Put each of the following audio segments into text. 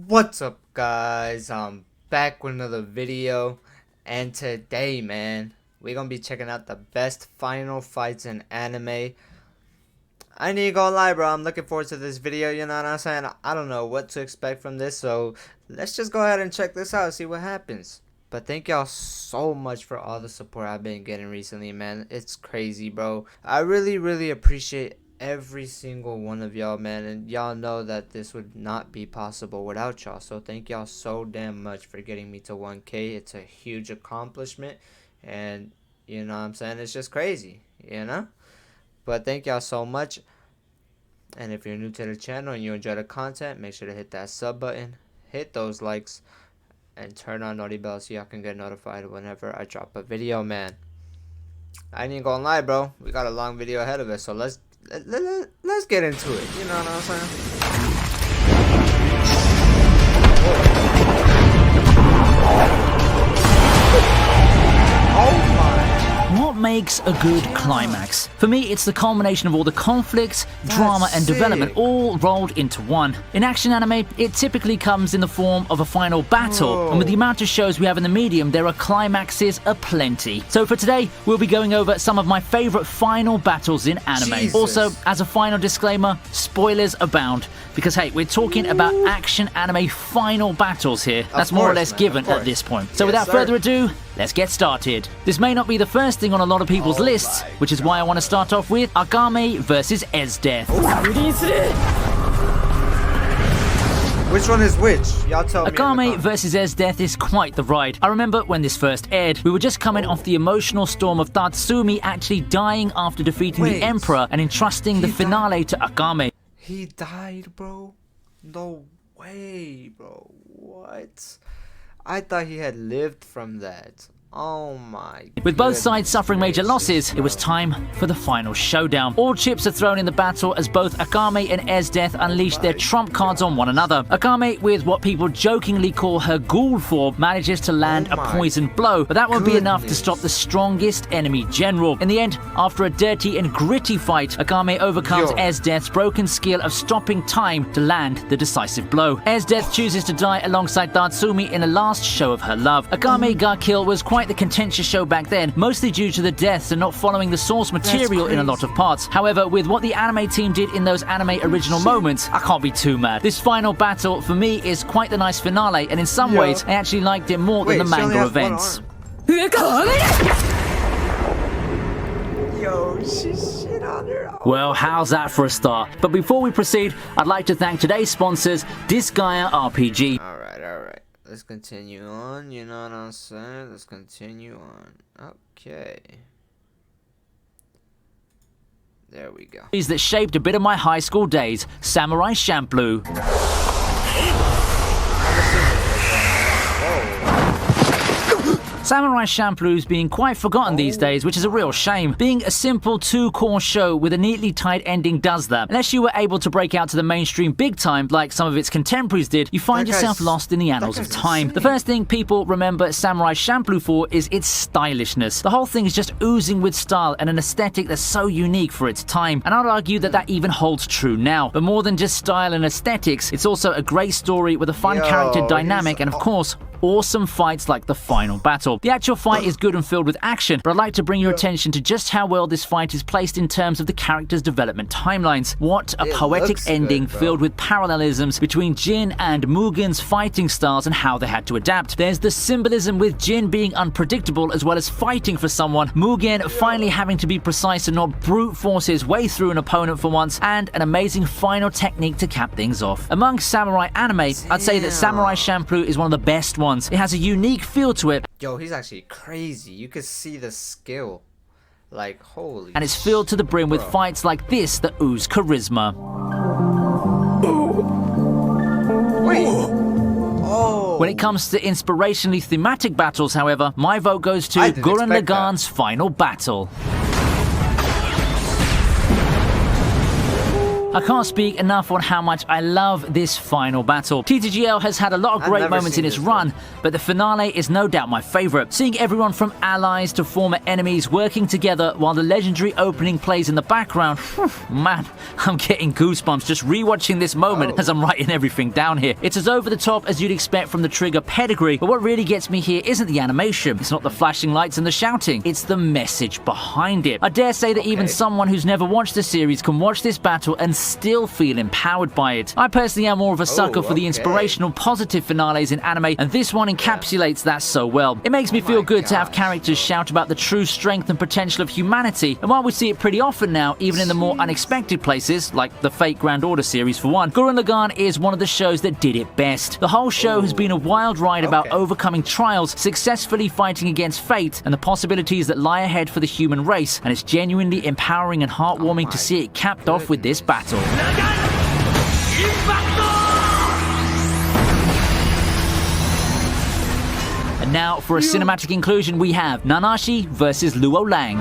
What's up, guys? I'm back with another video, and today, man, we're gonna be checking out the best final fights in anime. I ain't gonna lie, bro, I'm looking forward to this video, you know what I'm saying? I don't know what to expect from this, so let's just go ahead and check this out, see what happens. But thank y'all so much for all the support I've been getting recently, man. It's crazy, bro. I really appreciate every single one of y'all, man, and y'all know that this would not be possible without y'all, so thank y'all so damn much for getting me to 1K. It's a huge accomplishment, and you know what I'm saying, it's just crazy, you know. But thank y'all so much, and if you're new to the channel and you enjoy the content, make sure to hit that sub button, hit those likes, and turn on NOTI bell so y'all can get notified whenever I drop a video, man. I ain't gonna lie, bro, we got a long video ahead of us, so let's get into it, you know what I'm saying? Oh my. What makes a good climax? For me, it's the culmination of all the conflicts, drama, and development all rolled into one. In action anime, it typically comes in the form of a final battle, and with the amount of shows we have in the medium, there are climaxes aplenty. So for today, we'll be going over some of my favorite final battles in anime. Jesus. Also, as a final disclaimer, spoilers abound. Because hey, we're talking about action anime final battles here. That's more or less given at this point. So without further ado, let's get started. This may not be the first thing on a lot of people's lists, which is why I want to start off with Agame versus Esdeath. Which one is which? Y'all tell me. Agame versus Esdeath is quite the ride. I remember when this first aired, we were just coming off the emotional storm of Tatsumi actually dying after defeating the Emperor and entrusting the finale to Agame. He died, bro? No way, bro. What? I thought he had lived from that. Oh my. With both sides suffering major losses, it was time for the final showdown. All chips are thrown in the battle as both Agame and Esdeath unleash their trump cards on one another. Agame, with what people jokingly call her ghoul form, manages to land a poisoned blow, but that won't be enough to stop the strongest enemy general. In the end, after a dirty and gritty fight, Agame overcomes Esdeath's broken skill of stopping time to land the decisive blow. Esdeath chooses to die alongside Tatsumi in a last show of her love. Agame Ga Kill was quite the contentious show back then, mostly due to the deaths and not following the source material in a lot of parts. However, with what the anime team did in those anime original moments, I can't be too mad. This final battle, for me, is quite the nice finale, and in some ways, I actually liked it more than the manga events. Yo, she shit on her. Well, how's that for a start? But before we proceed, I'd like to thank today's sponsors, Disgaea RPG. Alright. Let's continue on, you know what I'm saying? Let's continue on. Okay. There we go. That shaped a bit of my high school days, Samurai Champloo. Samurai Champloo's being quite forgotten these days, which is a real shame. Being a simple two-core show with a neatly tied ending does that. Unless you were able to break out to the mainstream big time, like some of its contemporaries did, you find yourself lost in the annals of time. The first thing people remember Samurai Champloo for is its stylishness. The whole thing is just oozing with style and an aesthetic that's so unique for its time. And I'd argue that that even holds true now. But more than just style and aesthetics, it's also a great story with a fun character dynamic and, of course, awesome fights like the final battle. The actual fight is good and filled with action, but I'd like to bring your attention to just how well this fight is placed in terms of the characters' development timelines. What a poetic ending filled with parallelisms between Jin and Mugen's fighting styles and how they had to adapt. There's the symbolism with Jin being unpredictable as well as fighting for someone, Mugen finally having to be precise and not brute force his way through an opponent for once, and an amazing final technique to cap things off. Among samurai anime, I'd say that Samurai Champloo is one of the best ones. It has a unique feel to it. Yo, he's actually crazy. You can see the skill. Like, holy. And it's filled to the brim with fights like this that ooze charisma. Wait. Oh. When it comes to inspirationally thematic battles, however, my vote goes to Gurren Lagann's final battle. I can't speak enough on how much I love this final battle. TTGL has had a lot of great moments in its run, but the finale is no doubt my favorite. Seeing everyone from allies to former enemies working together while the legendary opening plays in the background, man, I'm getting goosebumps just rewatching this moment as I'm writing everything down here. It's as over the top as you'd expect from the Trigger pedigree, but what really gets me here isn't the animation, it's not the flashing lights and the shouting, it's the message behind it. I dare say that even someone who's never watched the series can watch this battle and still feel empowered by it. I personally am more of a sucker for the inspirational, positive finales in anime, and this one encapsulates that so well. It makes me feel good to have characters shout about the true strength and potential of humanity, and while we see it pretty often now, even in the more unexpected places, like the Fate Grand Order series for one, Gurren Lagann is one of the shows that did it best. The whole show has been a wild ride about overcoming trials, successfully fighting against fate, and the possibilities that lie ahead for the human race, and it's genuinely empowering and heartwarming to see it capped off with this battle. And now for a cinematic inclusion, we have Naganashi versus Luo Lang.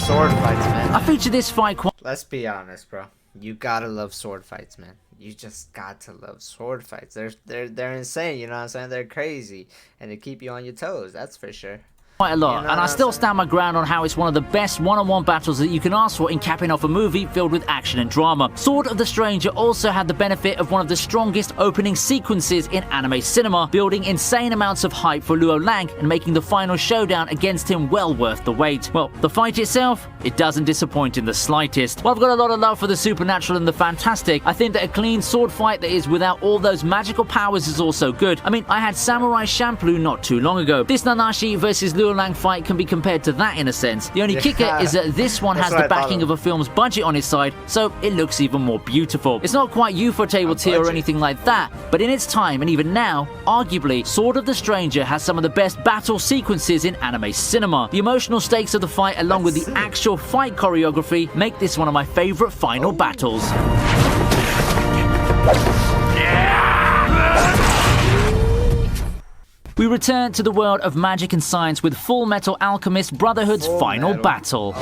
Sword fights, man. I featured this fight quite... Let's be honest, bro. You gotta love sword fights, man. You just got to love sword fights. They're insane, you know what I'm saying? They're crazy, and they keep you on your toes, that's for sure. Quite a lot, You know and I what still I'm stand my ground on how it's one of the best one-on-one battles that you can ask for in capping off a movie filled with action and drama. Sword of the Stranger also had the benefit of one of the strongest opening sequences in anime cinema, building insane amounts of hype for Luo Lang and making the final showdown against him well worth the wait. Well, the fight itself, it doesn't disappoint in the slightest. While I've got a lot of love for the supernatural and the fantastic, I think that a clean sword fight that is without all those magical powers is also good. I mean, I had Samurai Champloo not too long ago. This Naganashi versus Luo Lang fight can be compared to that in a sense. The only kicker is that this one has the backing of a film's budget on its side, so it looks even more beautiful. It's not quite Ufotable tier or anything like that, but in its time and even now, arguably, Sword of the Stranger has some of the best battle sequences in anime cinema. The emotional stakes of the fight along with the actual fight choreography make this one of my favorite final battles. We return to the world of magic and science with Fullmetal Alchemist Brotherhood's final battle.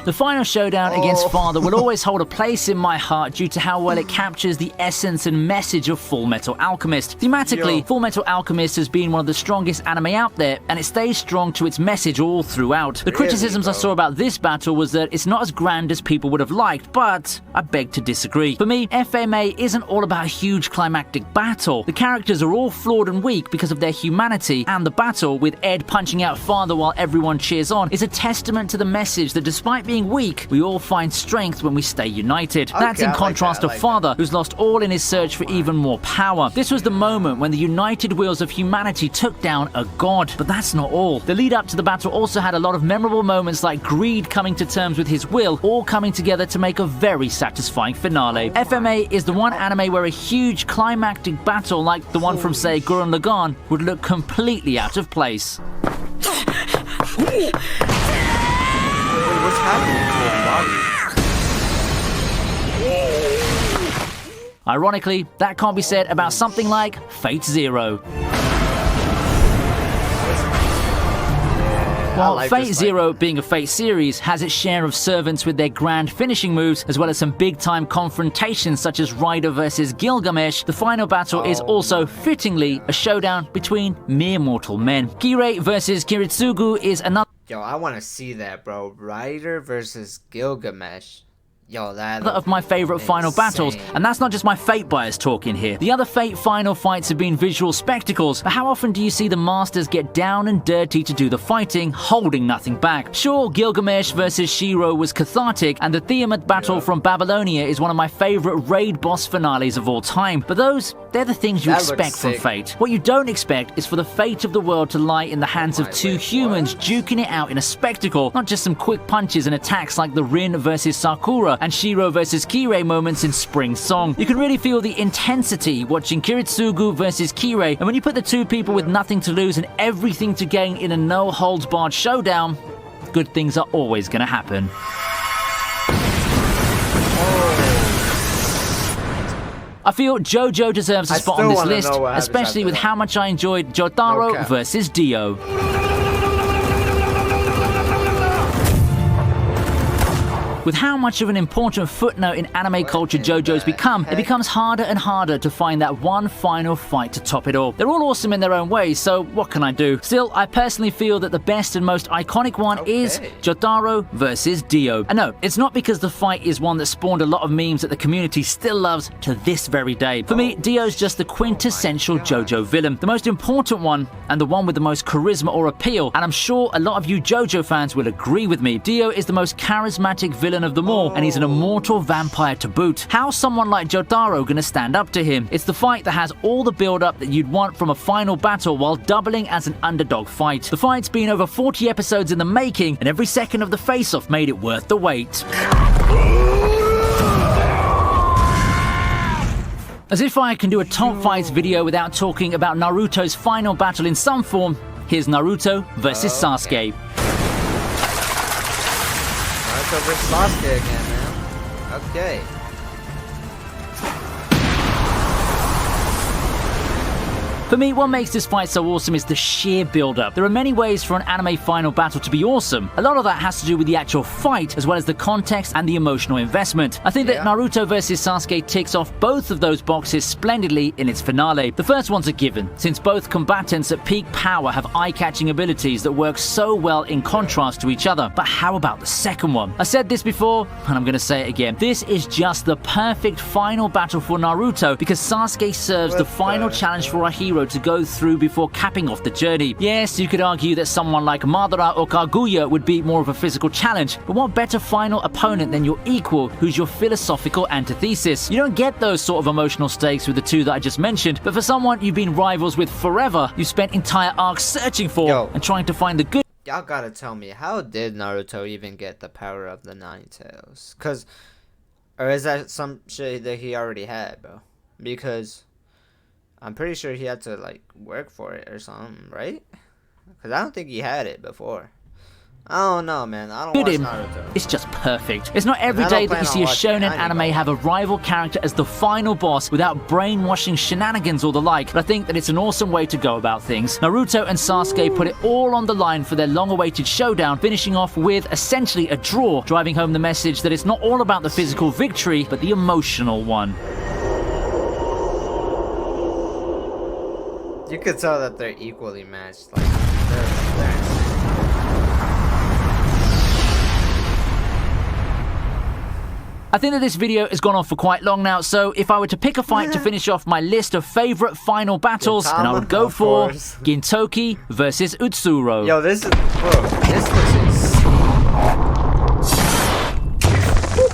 The final showdown against Father will always hold a place in my heart due to how well it captures the essence and message of Fullmetal Alchemist. Thematically, Fullmetal Alchemist has been one of the strongest anime out there, and it stays strong to its message all throughout. The criticisms I saw about this battle was that it's not as grand as people would have liked, but I beg to disagree. For me, FMA isn't all about a huge climactic battle. The characters are all flawed and weak because of their humanity, and the battle, with Ed punching out Father while everyone cheers on, is a testament to the message that despite being weak, we all find strength when we stay united. That's in contrast to Father, who's lost all in his search for even more power. This was the moment when the united wheels of humanity took down a god, but that's not all. The lead up to the battle also had a lot of memorable moments like Greed coming to terms with his will, all coming together to make a very satisfying finale. FMA is the one anime where a huge climactic battle like the one from, say, Gurren Lagann would look completely out of place. What's happening to his body? Ironically, that can't be said about something like Fate Zero. While Fate Zero, being a Fate series, has its share of servants with their grand finishing moves, as well as some big-time confrontations such as Rider versus Gilgamesh, the final battle is also, fittingly, a showdown between mere mortal men. Kirei versus Kiritsugu is another... Yo, I want to see that, bro. Rider versus Gilgamesh. Yo, that of my favorite final battles, and that's not just my Fate bias talking here. The other Fate final fights have been visual spectacles, but how often do you see the masters get down and dirty to do the fighting, holding nothing back? Sure, Gilgamesh versus Shiro was cathartic, and the Tiamat battle from Babylonia is one of my favorite raid boss finales of all time, but they're the things you expect from Fate. What you don't expect is for the fate of the world to lie in the hands of two humans duking it out in a spectacle, not just some quick punches and attacks like the Rin versus Sakura and Shiro versus Kirei moments in Spring Song. You can really feel the intensity watching Kiritsugu versus Kirei, and when you put the two people with nothing to lose and everything to gain in a no-holds-barred showdown, good things are always gonna happen. I I feel JoJo deserves a spot on this list, especially with that. how much I enjoyed Jotaro versus Dio. With how much of an important footnote in anime culture JoJo's become, it becomes harder and harder to find that one final fight to top it all. They're all awesome in their own ways, so what can I do? Still, I personally feel that the best and most iconic one is Jotaro versus Dio. And no, it's not because the fight is one that spawned a lot of memes that the community still loves to this very day. For me, Dio's just the quintessential JoJo villain, the most important one, and the one with the most charisma or appeal, and I'm sure a lot of you JoJo fans will agree with me. Dio is the most charismatic villain of them all, and he's an immortal vampire to boot. How's someone like Jotaro gonna stand up to him? It's the fight that has all the build-up that you'd want from a final battle while doubling as an underdog fight. The fight's been over 40 episodes in the making, and every second of the face-off made it worth the wait. As if I can do a top fights video without talking about Naruto's final battle in some form, here's Naruto versus Sasuke. Naruto versus Sasuke again, man. Okay. For me, what makes this fight so awesome is the sheer build-up. There are many ways for an anime final battle to be awesome. A lot of that has to do with the actual fight, as well as the context and the emotional investment. I think that Naruto vs Sasuke ticks off both of those boxes splendidly in its finale. The first one's a given, since both combatants at peak power have eye-catching abilities that work so well in contrast to each other. But how about the second one? I said this before, and I'm gonna say it again. This is just the perfect final battle for Naruto, because Sasuke serves the final challenge for a hero to go through before capping off the journey. Yes, you could argue that someone like Madara or Kaguya would be more of a physical challenge, but what better final opponent than your equal, who's your philosophical antithesis? You don't get those sort of emotional stakes with the two that I just mentioned, but for someone you've been rivals with forever, you've spent entire arcs searching for and trying to find the good. Y'all gotta tell me, how did Naruto even get the power of the Nine Tails? Or is that some shit that he already had, bro? Because I'm pretty sure he had to, like, work for it or something, right? Because I don't think he had it before. I don't know, man. I don't watch Naruto. It's just perfect. It's not every day that you see a shonen anime have a rival character as the final boss without brainwashing shenanigans or the like, but I think that it's an awesome way to go about things. Naruto and Sasuke put it all on the line for their long-awaited showdown, finishing off with essentially a draw, driving home the message that it's not all about the physical victory, but the emotional one. You could tell that they're equally matched. Like, they're I think that this video has gone on for quite long now, so if I were to pick a fight to finish off my list of favorite final battles, then I would go for Gintoki versus vsutsuro. Yo, this is, bro, this looks insane.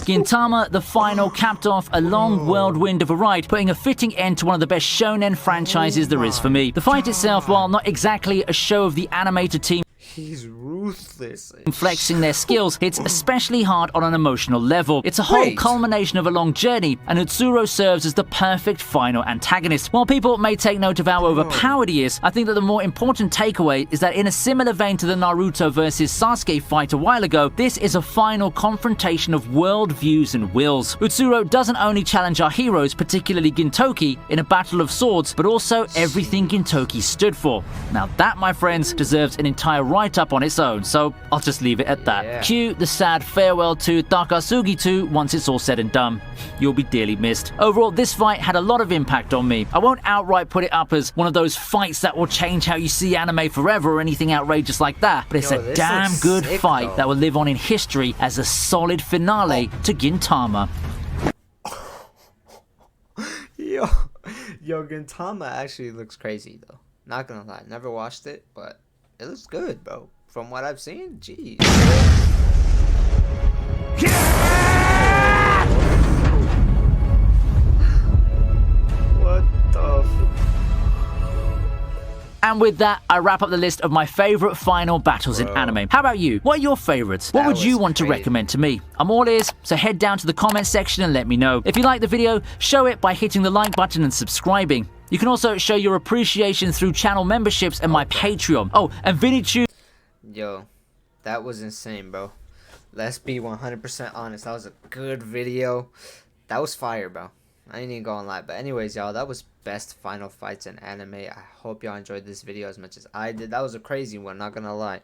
Gintama, the final, capped off a long whirlwind of a ride, putting a fitting end to one of the best shonen franchises there is for me. The fight itself, while not exactly a show of the animated team He's ruthless. Flexing their skills, hits especially hard on an emotional level. It's a whole culmination of a long journey, and vsutsuro serves as the perfect final antagonist. While people may take note of how overpowered he is, I think that the more important takeaway is that in a similar vein to the Naruto versus Sasuke fight a while ago, this is a final confrontation of world views and wills. vsutsuro doesn't only challenge our heroes, particularly Gintoki, in a battle of swords, but also everything Gintoki stood for. Now that, my friends, deserves an entire write-up on its own, so I'll just leave it at that. Cue the sad farewell to Takasugi 2 once it's all said and done. You'll be dearly missed. Overall, this fight had a lot of impact on me. I won't outright put it up as one of those fights that will change how you see anime forever or anything outrageous like that, but it's a damn good fight that will live on in history as a solid finale to Gintama. Yo, Gintama actually looks crazy though. Not gonna lie, never watched it, but it looks good, bro. From what I've seen, jeez. What the And with that, I wrap up the list of my favorite final battles in anime. How about you? What are your favorites? What would you want to recommend to me? I'm all ears, so head down to the comment section and let me know. If you like the video, show it by hitting the like button and subscribing. You can also show your appreciation through channel memberships and my Patreon. Oh, and ViniiTube. Yo, that was insane, bro. Let's be 100% honest. That was a good video. That was fire, bro. I ain't even gonna lie. But anyways, y'all, that was best final fights in anime. I hope y'all enjoyed this video as much as I did. That was a crazy one, not gonna lie.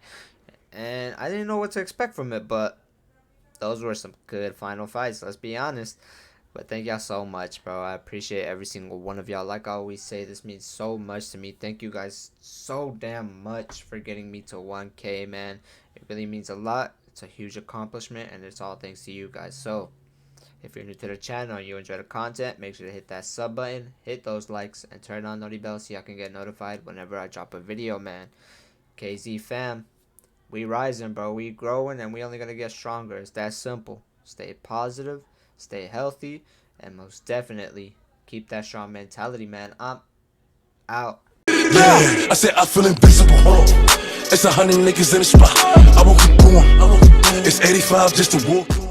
And I didn't know what to expect from it, but those were some good final fights, let's be honest. But thank y'all so much, bro. I appreciate every single one of y'all. Like I always say, this means so much to me. Thank you guys so damn much for getting me to 1K, man. It really means a lot. It's a huge accomplishment, and it's all thanks to you guys. So if you're new to the channel and you enjoy the content, make sure to hit that sub button, hit those likes, and turn on NOTI bell so y'all can get notified whenever I drop a video, man. KZ fam, we rising, bro. We growing, and we only gonna get stronger. It's that simple. Stay positive, stay healthy, and most definitely keep that strong mentality, man. I'm out. Yeah, I said I feel invincible. It's 100 niggas in the spot. I won't keep going. It's 85 just to walk.